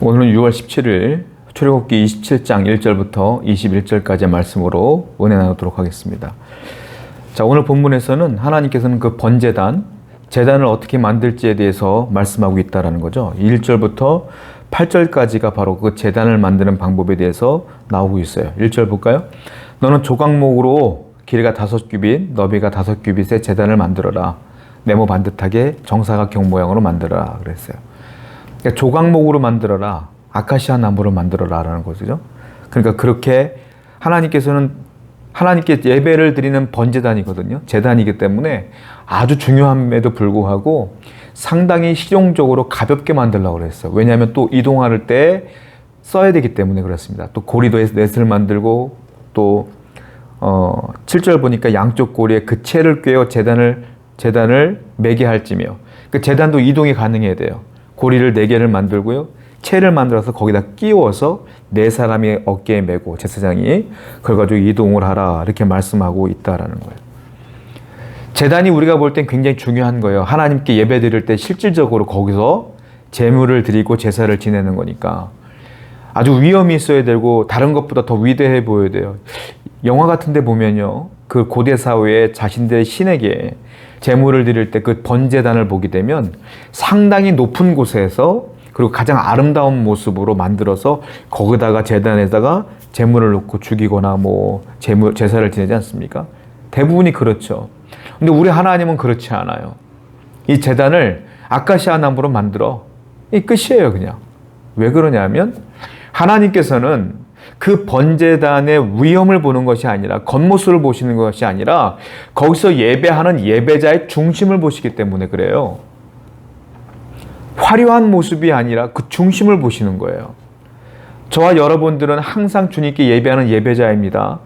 오늘은 6월 17일 출애굽기 27장 1절부터 21절까지의 말씀으로 은혜 나누도록 하겠습니다. 자, 오늘 본문에서는 하나님께서는 그 번제단, 제단을 어떻게 만들지에 대해서 말씀하고 있다라는 거죠. 1절부터 8절까지가 바로 그 제단을 만드는 방법에 대해서 나오고 있어요. 1절 볼까요? 너는 조각목으로 길이가 5규빗, 너비가 5규빗의 제단을 만들어라. 네모 반듯하게 정사각형 모양으로 만들어라 그랬어요. 그러니까 조각목으로 만들어라. 아카시아 나무로 만들어라 라는 거죠. 그러니까 그렇게 하나님께서는 하나님께 예배를 드리는 번제단이거든요. 제단이기 때문에 아주 중요함에도 불구하고 상당히 실용적으로 가볍게 만들려고 그랬어요. 왜냐하면 또 이동할 때 써야 되기 때문에 그렇습니다. 또 고리도에 넷을 만들고 또 7절 보니까 양쪽 고리에 그 채를 꿰어 제단을 매게 할지며 그 제단도 이동이 가능해야 돼요. 고리를 4개를 만들고요. 채를 만들어서 거기다 끼워서 4사람이 어깨에 메고 제사장이 그걸 가지고 이동을 하라 이렇게 말씀하고 있다라는 거예요. 제단이 우리가 볼 땐 굉장히 중요한 거예요. 하나님께 예배 드릴 때 실질적으로 거기서 제물을 드리고 제사를 지내는 거니까 아주 위엄이 있어야 되고 다른 것보다 더 위대해 보여야 돼요. 영화 같은 데 보면요. 그 고대 사회에 자신들의 신에게 제물을 드릴 때 그 번제단을 보게 되면 상당히 높은 곳에서 그리고 가장 아름다운 모습으로 만들어서 거기다가 제단에다가 제물을 놓고 죽이거나 뭐 제사를 지내지 않습니까? 대부분이 그렇죠. 근데 우리 하나님은 그렇지 않아요. 이 제단을 아카시아 나무로 만들어. 이 끝이에요, 그냥. 왜 그러냐면 하나님께서는 그 번제단의 위엄을 보는 것이 아니라 겉모습을 보시는 것이 아니라 거기서 예배하는 예배자의 중심을 보시기 때문에 그래요. 화려한 모습이 아니라 그 중심을 보시는 거예요. 저와 여러분들은 항상 주님께 예배하는 예배자입니다.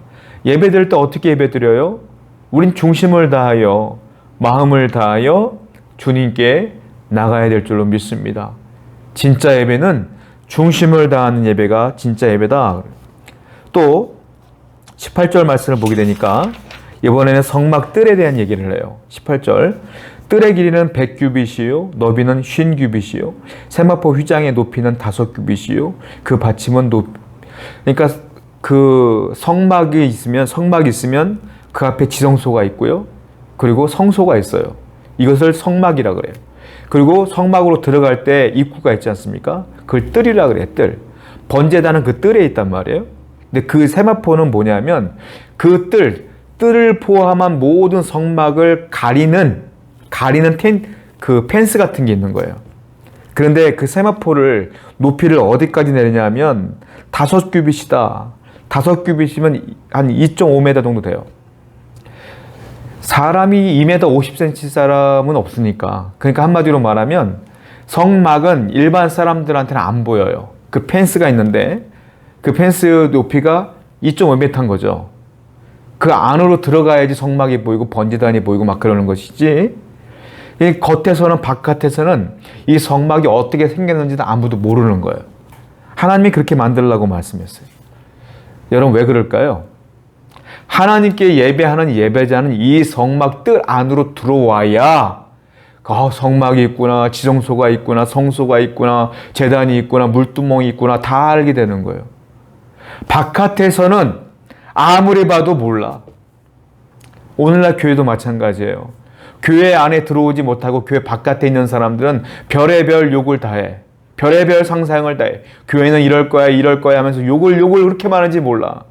예배드릴 때 어떻게 예배드려요? 우린 중심을 다하여 마음을 다하여 주님께 나가야 될 줄로 믿습니다. 진짜 예배는 중심을 다하는 예배가 진짜 예배다. 또 18절 말씀을 보게 되니까 이번에는 성막 뜰에 대한 얘기를 해요. 18절 뜰의 길이는 100규빗이요 너비는 50규빗이요 세마포 휘장의 높이는 5규빗이요 그 받침은 그러니까 그 성막이 있으면 그 앞에 지성소가 있고요. 그리고 성소가 있어요. 이것을 성막이라 그래요. 그리고 성막으로 들어갈 때 입구가 있지 않습니까? 그걸 뜰이라 그래요. 뜰. 번제단은 그 뜰에 있단 말이에요. 근데 그 세마포는 뭐냐면 그 뜰을 포함한 모든 성막을 가리는 그 펜스 같은 게 있는 거예요. 그런데 그 세마포를 높이를 어디까지 내리냐면 5규빗이다. 5규빗이면 한 2.5m 정도 돼요. 사람이 2m 50cm 사람은 없으니까. 그러니까 한마디로 말하면 성막은 일반 사람들한테는 안 보여요. 그 펜스가 있는데 그 펜스 높이가 2.5m인 거죠. 그 안으로 들어가야지 성막이 보이고 번제단이 보이고 막 그러는 것이지. 이 겉에서는 바깥에서는 이 성막이 어떻게 생겼는지도 아무도 모르는 거예요. 하나님이 그렇게 만들라고 말씀했어요. 여러분 왜 그럴까요? 하나님께 예배하는 예배자는 이 성막 뜰 안으로 들어와야 성막이 있구나, 지성소가 있구나, 성소가 있구나, 제단이 있구나, 물두멍이 있구나 다 알게 되는 거예요. 바깥에서는 아무리 봐도 몰라. 오늘날 교회도 마찬가지예요. 교회 안에 들어오지 못하고 교회 바깥에 있는 사람들은 별의별 욕을 다 해. 별의별 상상을 다 해. 교회는 이럴 거야 하면서 욕을 그렇게 많은지 몰라.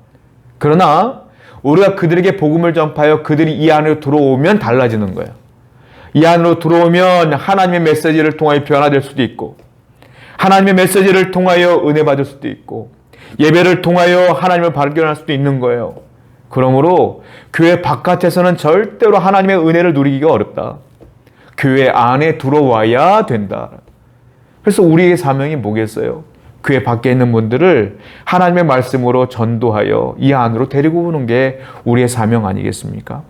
그러나 우리가 그들에게 복음을 전파하여 그들이 이 안으로 들어오면 달라지는 거예요. 이 안으로 들어오면 하나님의 메시지를 통하여 변화될 수도 있고 하나님의 메시지를 통하여 은혜 받을 수도 있고 예배를 통하여 하나님을 발견할 수도 있는 거예요. 그러므로 교회 바깥에서는 절대로 하나님의 은혜를 누리기가 어렵다. 교회 안에 들어와야 된다. 그래서 우리의 사명이 뭐겠어요? 교회 밖에 있는 분들을 하나님의 말씀으로 전도하여 이 안으로 데리고 오는 게 우리의 사명 아니겠습니까?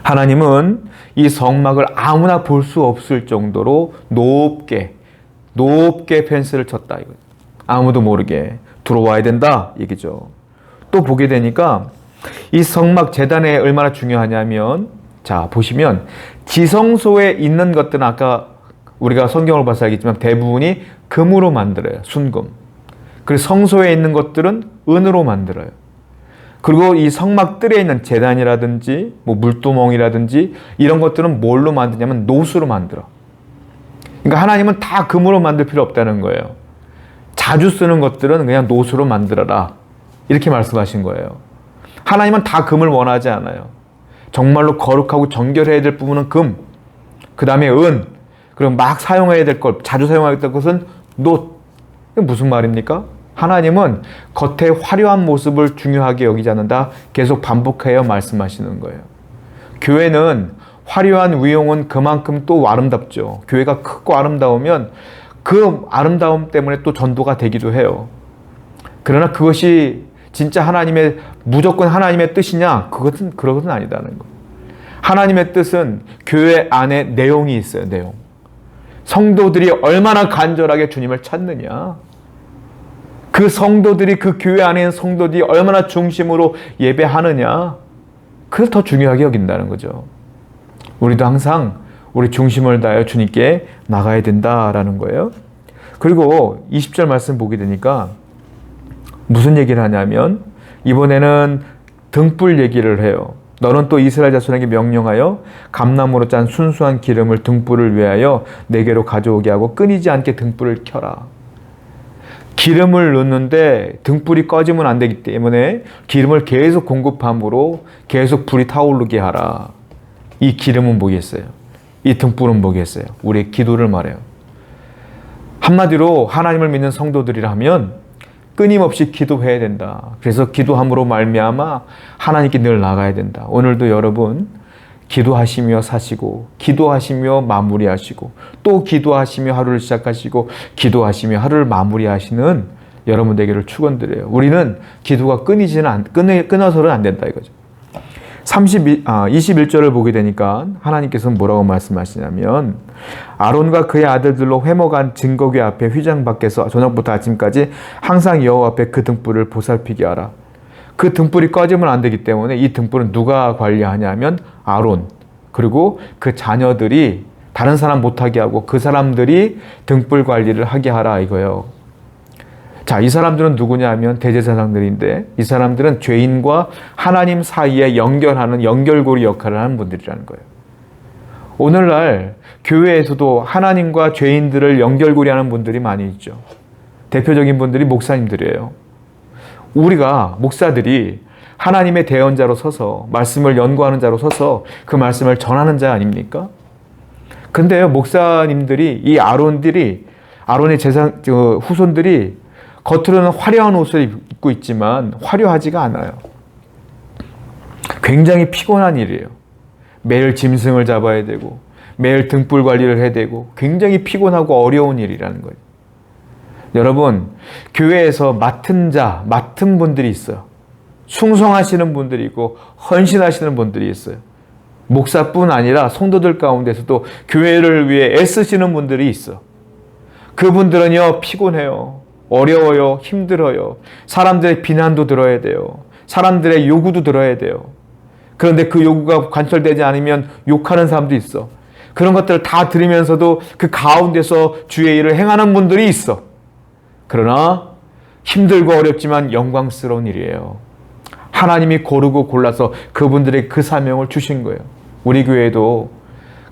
하나님은 이 성막을 아무나 볼 수 없을 정도로 높게 펜스를 쳤다. 아무도 모르게 들어와야 된다 얘기죠. 또 보게 되니까 이 성막 제단에 얼마나 중요하냐면 자 보시면 지성소에 있는 것들은 아까 우리가 성경을 봐서 알겠지만 대부분이 금으로 만들어요. 순금. 그리고 성소에 있는 것들은 은으로 만들어요. 그리고 이 성막들에 있는 제단이라든지 뭐 물두멍이라든지 이런 것들은 뭘로 만드냐면 노수로 만들어. 그러니까 하나님은 다 금으로 만들 필요 없다는 거예요. 자주 쓰는 것들은 그냥 노수로 만들어라. 이렇게 말씀하신 거예요. 하나님은 다 금을 원하지 않아요. 정말로 거룩하고 정결해야 될 부분은 금, 그 다음에 은, 그리고 막 사용해야 될 것, 자주 사용해야 될 것은 놋. 이게 무슨 말입니까? 하나님은 겉의 화려한 모습을 중요하게 여기지 않는다. 계속 반복해요 말씀하시는 거예요. 교회는 화려한 위용은 그만큼 또 아름답죠. 교회가 크고 아름다우면 그 아름다움 때문에 또 전도가 되기도 해요. 그러나 그것이 진짜 하나님의 무조건 하나님의 뜻이냐? 그것은 아니다는 거. 하나님의 뜻은 교회 안에 내용이 있어요. 내용. 성도들이 얼마나 간절하게 주님을 찾느냐? 그 성도들이 그 교회 안에 있는 성도들이 얼마나 중심으로 예배하느냐? 그걸 더 중요하게 여긴다는 거죠. 우리도 항상 우리 중심을 다하여 주님께 나가야 된다라는 거예요. 그리고 20절 말씀 보게 되니까 무슨 얘기를 하냐면 이번에는 등불 얘기를 해요. 너는 또 이스라엘 자손에게 명령하여 감나무로 짠 순수한 기름을 등불을 위하여 내게로 가져오게 하고 끊이지 않게 등불을 켜라. 기름을 넣는데 등불이 꺼지면 안 되기 때문에 기름을 계속 공급함으로 계속 불이 타오르게 하라. 이 기름은 뭐겠어요? 이 등불은 뭐겠어요? 우리의 기도를 말해요. 한마디로 하나님을 믿는 성도들이라면 끊임없이 기도해야 된다. 그래서 기도함으로 말미암아 하나님께 늘 나가야 된다. 오늘도 여러분 기도하시며 사시고 기도하시며 마무리하시고 또 기도하시며 하루를 시작하시고 기도하시며 하루를 마무리하시는 여러분 되기를 축원드려요. 우리는 기도가 끊어서는 안 된다 이거죠. 21절을 보게 되니까 하나님께서는 뭐라고 말씀하시냐면 아론과 그의 아들들로 회목한 증거궤 앞에 휘장 밖에서 저녁부터 아침까지 항상 여호와 앞에 그 등불을 보살피게 하라. 그 등불이 꺼지면 안 되기 때문에 이 등불은 누가 관리하냐면 아론 그리고 그 자녀들이 다른 사람 못하게 하고 그 사람들이 등불 관리를 하게 하라 이거예요. 자, 이 사람들은 누구냐 하면 대제사장들인데 이 사람들은 죄인과 하나님 사이에 연결하는 연결고리 역할을 하는 분들이라는 거예요. 오늘날 교회에서도 하나님과 죄인들을 연결고리 하는 분들이 많이 있죠. 대표적인 분들이 목사님들이에요. 우리가 목사들이 하나님의 대언자로 서서 말씀을 연구하는 자로 서서 그 말씀을 전하는 자 아닙니까? 근데요, 목사님들이 이 아론의 후손들이 겉으로는 화려한 옷을 입고 있지만 화려하지가 않아요. 굉장히 피곤한 일이에요. 매일 짐승을 잡아야 되고 매일 등불 관리를 해야 되고 굉장히 피곤하고 어려운 일이라는 거예요. 여러분, 교회에서 맡은 분들이 있어요. 충성하시는 분들이 있고 헌신하시는 분들이 있어요. 목사뿐 아니라 성도들 가운데서도 교회를 위해 애쓰시는 분들이 있어. 그분들은요, 피곤해요. 어려워요. 힘들어요. 사람들의 비난도 들어야 돼요. 사람들의 요구도 들어야 돼요. 그런데 그 요구가 관철되지 않으면 욕하는 사람도 있어. 그런 것들을 다 들으면서도 그 가운데서 주의 일을 행하는 분들이 있어. 그러나 힘들고 어렵지만 영광스러운 일이에요. 하나님이 고르고 골라서 그분들에게 그 사명을 주신 거예요. 우리 교회도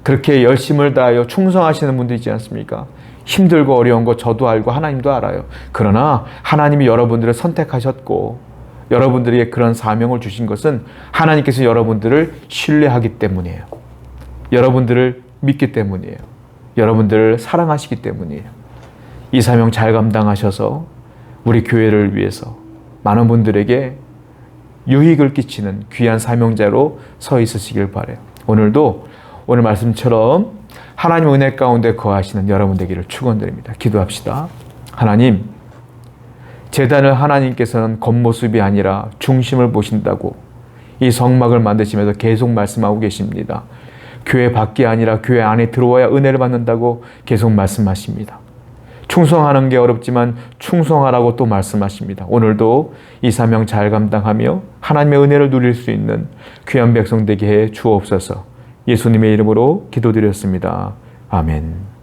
그렇게 열심을 다하여 충성하시는 분들 있지 않습니까? 힘들고 어려운 거 저도 알고 하나님도 알아요. 그러나 하나님이 여러분들을 선택하셨고 여러분들에게 그런 사명을 주신 것은 하나님께서 여러분들을 신뢰하기 때문이에요. 여러분들을 믿기 때문이에요. 여러분들을 사랑하시기 때문이에요. 이 사명 잘 감당하셔서 우리 교회를 위해서 많은 분들에게 유익을 끼치는 귀한 사명자로 서 있으시길 바라요. 오늘도 오늘 말씀처럼 하나님 은혜 가운데 거하시는 여러분 되기를 축원드립니다. 기도합시다. 하나님, 제단을 하나님께서는 겉모습이 아니라 중심을 보신다고 이 성막을 만드시면서 계속 말씀하고 계십니다. 교회 밖이 아니라 교회 안에 들어와야 은혜를 받는다고 계속 말씀하십니다. 충성하는 게 어렵지만 충성하라고 또 말씀하십니다. 오늘도 이 사명 잘 감당하며 하나님의 은혜를 누릴 수 있는 귀한 백성 되게 해 주옵소서. 예수님의 이름으로 기도드렸습니다. 아멘.